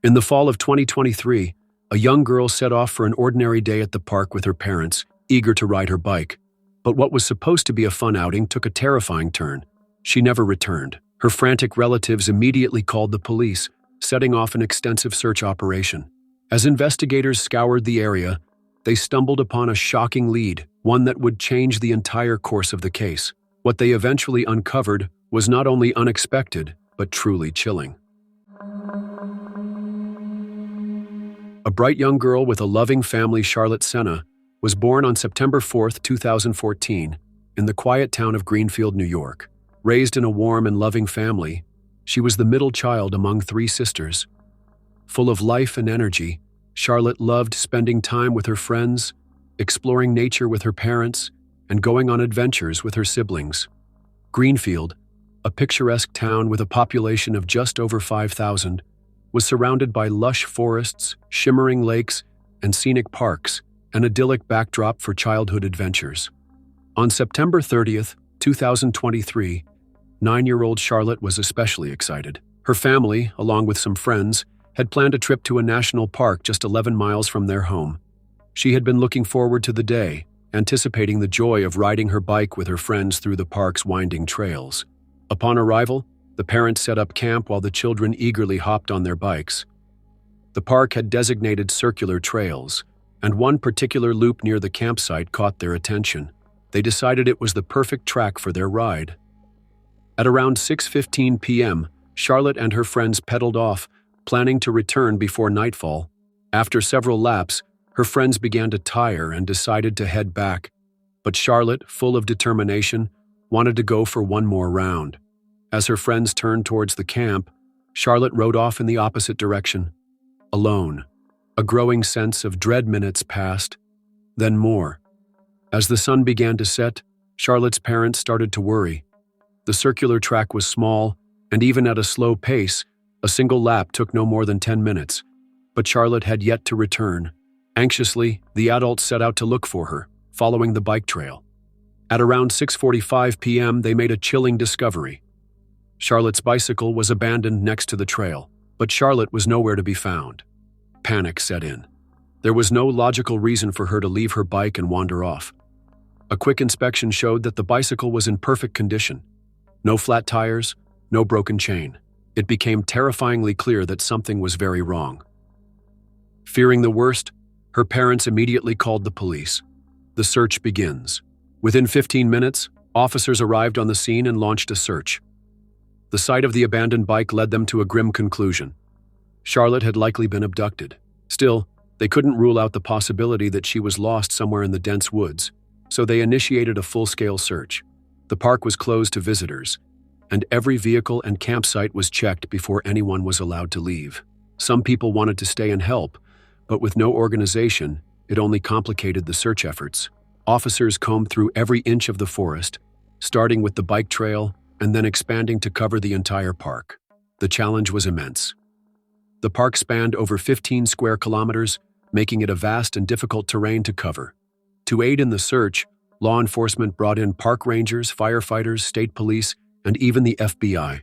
In the fall of 2023, a young girl set off for an ordinary day at the park with her parents, eager to ride her bike. But what was supposed to be a fun outing took a terrifying turn. She never returned. Her frantic relatives immediately called the police, setting off an extensive search operation. As investigators scoured the area, they stumbled upon a shocking lead, one that would change the entire course of the case. What they eventually uncovered was not only unexpected, but truly chilling. A bright young girl with a loving family, Charlotte Senna, was born on September 4, 2014, in the quiet town of Greenfield, New York. Raised in a warm and loving family, she was the middle child among three sisters. Full of life and energy, Charlotte loved spending time with her friends, exploring nature with her parents, and going on adventures with her siblings. Greenfield, a picturesque town with a population of just over 5,000, was surrounded by lush forests, shimmering lakes, and scenic parks, an idyllic backdrop for childhood adventures. On September 30th, 2023, 9-year-old Charlotte was especially excited. Her family, along with some friends, had planned a trip to a national park just 11 miles from their home. She had been looking forward to the day, anticipating the joy of riding her bike with her friends through the park's winding trails. Upon arrival, the parents set up camp while the children eagerly hopped on their bikes. The park had designated circular trails, and one particular loop near the campsite caught their attention. They decided it was the perfect track for their ride. At around 6:15 p.m., Charlotte and her friends pedaled off, planning to return before nightfall. After several laps, her friends began to tire and decided to head back. But Charlotte, full of determination, wanted to go for one more round. As her friends turned towards the camp, Charlotte rode off in the opposite direction. Alone, a growing sense of dread minutes passed, then more. As the sun began to set, Charlotte's parents started to worry. The circular track was small, and even at a slow pace, a single lap took no more than 10 minutes. But Charlotte had yet to return. Anxiously, the adults set out to look for her, following the bike trail. At around 6:45 p.m., they made a chilling discovery. Charlotte's bicycle was abandoned next to the trail, but Charlotte was nowhere to be found. Panic set in. There was no logical reason for her to leave her bike and wander off. A quick inspection showed that the bicycle was in perfect condition. No flat tires, no broken chain. It became terrifyingly clear that something was very wrong. Fearing the worst, her parents immediately called the police. The search begins. Within 15 minutes, officers arrived on the scene and launched a search. The sight of the abandoned bike led them to a grim conclusion. Charlotte had likely been abducted. Still, they couldn't rule out the possibility that she was lost somewhere in the dense woods, so they initiated a full-scale search. The park was closed to visitors, and every vehicle and campsite was checked before anyone was allowed to leave. Some people wanted to stay and help, but with no organization, it only complicated the search efforts. Officers combed through every inch of the forest, starting with the bike trail and then expanding to cover the entire park. The challenge was immense. The park spanned over 15 square kilometers, making it a vast and difficult terrain to cover. To aid in the search, law enforcement brought in park rangers, firefighters, state police, and even the FBI.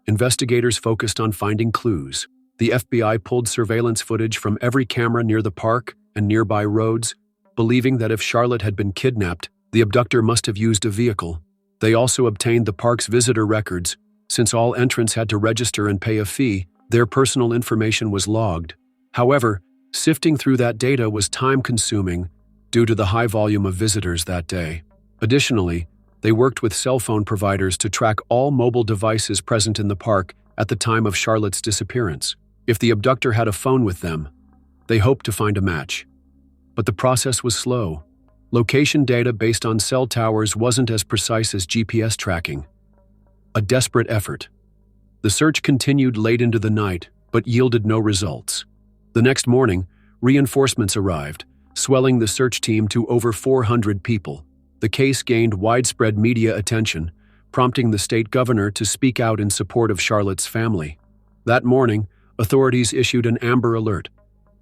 Investigators focused on finding clues. The FBI pulled surveillance footage from every camera near the park and nearby roads, believing that if Charlotte had been kidnapped, the abductor must have used a vehicle. They also obtained the park's visitor records. Since all entrants had to register and pay a fee, their personal information was logged. However, sifting through that data was time-consuming due to the high volume of visitors that day. Additionally, they worked with cell phone providers to track all mobile devices present in the park at the time of Charlotte's disappearance. If the abductor had a phone with them, they hoped to find a match. But the process was slow. Location data based on cell towers wasn't as precise as GPS tracking. A desperate effort. The search continued late into the night, but yielded no results. The next morning, reinforcements arrived, swelling the search team to over 400 people. The case gained widespread media attention, prompting the state governor to speak out in support of Charlotte's family. That morning, authorities issued an Amber Alert,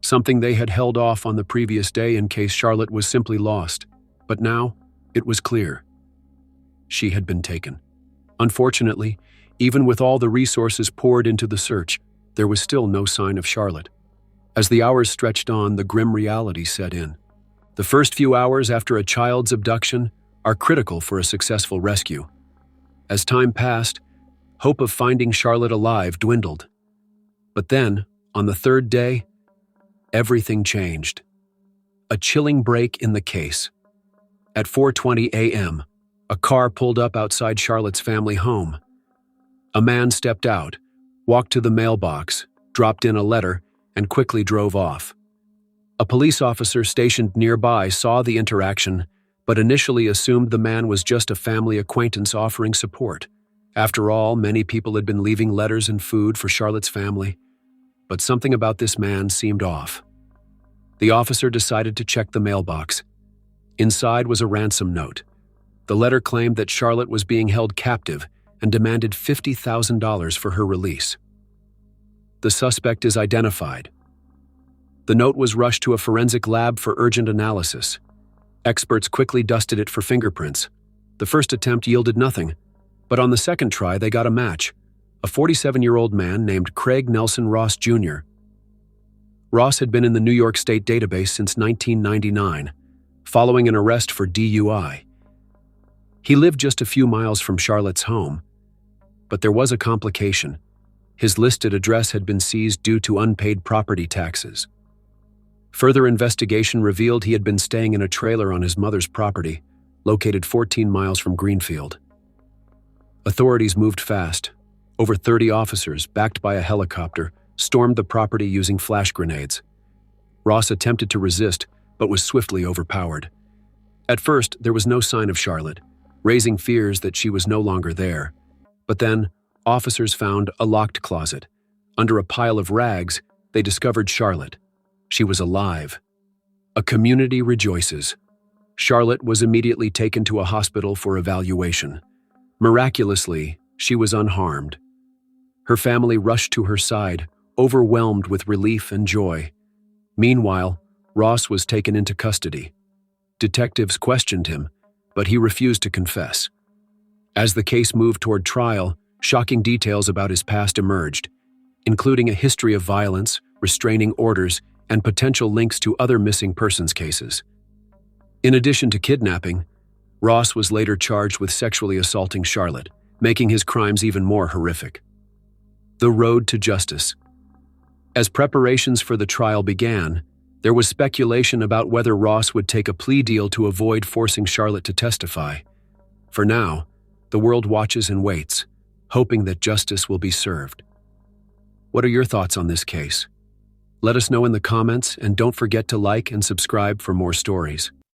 something they had held off on the previous day in case Charlotte was simply lost. But now, it was clear. She had been taken. Unfortunately, even with all the resources poured into the search, there was still no sign of Charlotte. As the hours stretched on, the grim reality set in. The first few hours after a child's abduction are critical for a successful rescue. As time passed, hope of finding Charlotte alive dwindled. But then, on the third day, everything changed. A chilling break in the case. At 4:20 a.m., a car pulled up outside Charlotte's family home. A man stepped out, walked to the mailbox, dropped in a letter, and quickly drove off. A police officer stationed nearby saw the interaction, but initially assumed the man was just a family acquaintance offering support. After all, many people had been leaving letters and food for Charlotte's family, but something about this man seemed off. The officer decided to check the mailbox. Inside was a ransom note. The letter claimed that Charlotte was being held captive and demanded $50,000 for her release. The suspect is identified. The note was rushed to a forensic lab for urgent analysis. Experts quickly dusted it for fingerprints. The first attempt yielded nothing, but on the second try they got a match: a 47-year-old man named Craig Nelson Ross Jr. Ross had been in the New York State database since 1999, following an arrest for DUI. He lived just a few miles from Charlotte's home, but there was a complication. His listed address had been seized due to unpaid property taxes. Further investigation revealed he had been staying in a trailer on his mother's property, located 14 miles from Greenfield. Authorities moved fast. Over 30 officers, backed by a helicopter, stormed the property using flash grenades. Ross attempted to resist, but was swiftly overpowered. At first, there was no sign of Charlotte, raising fears that she was no longer there. But then, officers found a locked closet. Under a pile of rags, they discovered Charlotte. She was alive. A community rejoices. Charlotte was immediately taken to a hospital for evaluation. Miraculously, she was unharmed. Her family rushed to her side, overwhelmed with relief and joy. Meanwhile, Ross was taken into custody. Detectives questioned him, but he refused to confess. As the case moved toward trial, shocking details about his past emerged, including a history of violence, restraining orders, and potential links to other missing persons cases. In addition to kidnapping, Ross was later charged with sexually assaulting Charlotte, making his crimes even more horrific. The road to justice. As preparations for the trial began, there was speculation about whether Ross would take a plea deal to avoid forcing Charlotte to testify. For now, the world watches and waits, hoping that justice will be served. What are your thoughts on this case? Let us know in the comments, and don't forget to like and subscribe for more stories.